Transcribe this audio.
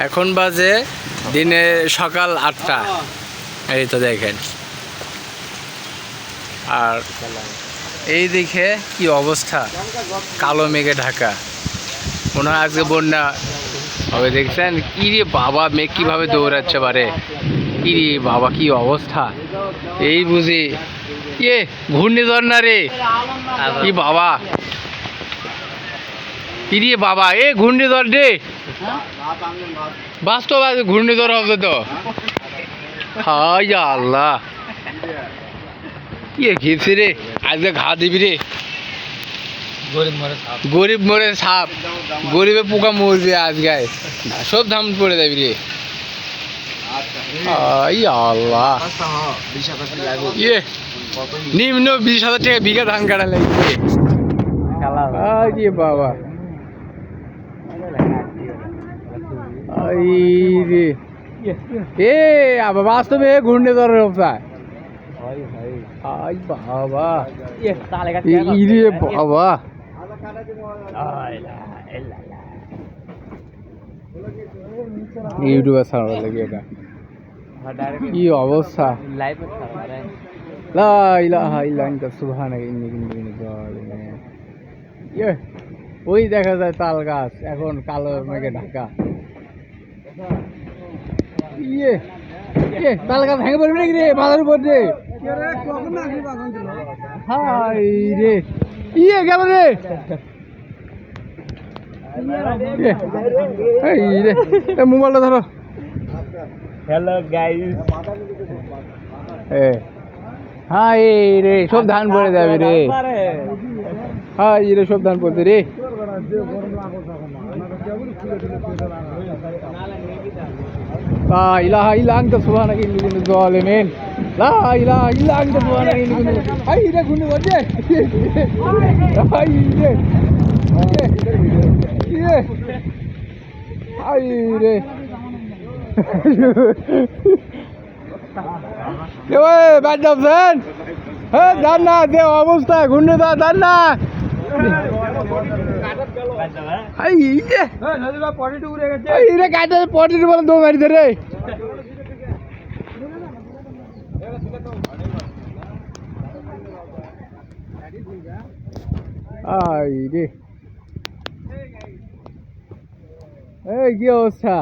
এখন বাজে দিনে সকাল 8টা। এই তো দেখেন, আর এই দিকে কি অবস্থা, কালো মেঘে ঢাকা, মনে হয় আজকে বন্যা হবে। দেখছেন কি রে বাবা, মেঘ কিভাবে দৌড়াচ্ছে বারে, কি রে বাবা কি অবস্থা। এই বুঝি ইয়ে ঘূর্ণিঝড় না রে, কি বাবা, কি রে বাবা, এ ঘূর্ণিঝড় রে, বাস্তব ঘূর্ণিঝড় হবে তো। হাই আল্লাহ, কি খেয়েছে রে আজকে, ঘা দিবি রে, গরিব মরে সাপ, গরিবে পোকা মরবে আজকে, সব ধাম পড়ে যাবি রে। আল্লাহ, ইয়ে নিম্ন 20,000 টাকা বিঘা ধান কাটা লাগবে বাবা। রে এ আবার বাস্তবে ঘূর্ণিঝড় অবস্থায়, বাবা ইরে বাবা, ইউটিউবে ছাড়া লাগে এটা, কি অবস্থা। লা ইলাহা ইল্লা আনতা সুবহানাকা ইন্নী কুনতু মিনাজ জালিমিন। ওই দেখা যায় তাল গাছ, এখন কালো মেঘে ঢাকা। ইয়ে ইয়ে তাল গাছ ভেঙে পড়বে নাকি রে মাথার উপর রে, হাই রে, ইয়ে গেল রে, এই রে মোবাইলটা ধরো। হ্যালো গাইস, হাই রে সব ধান পড়ে যাবে রে, হাই রে সব ধান পড়ছে রে। লা ইলাহা ইল্লা আনতা সুবহানাকা ইন্নী কুনতু মিনাজ জালিমিন। লা ইলাহা ইল্লা আনতা সুবহানাকা ইন্নী কুনতু মিনাজ জালিমিন। হাই রে ঘুরনি বজে, হাই রে ইয়ে, হাই রে ব্যাট যাচ্ছেন, হ্যাঁ যান না, যে অবস্থা ঘূর্ণিঝড় যান না। পটের বলে দো মারি রে, এই কি অবস্থা।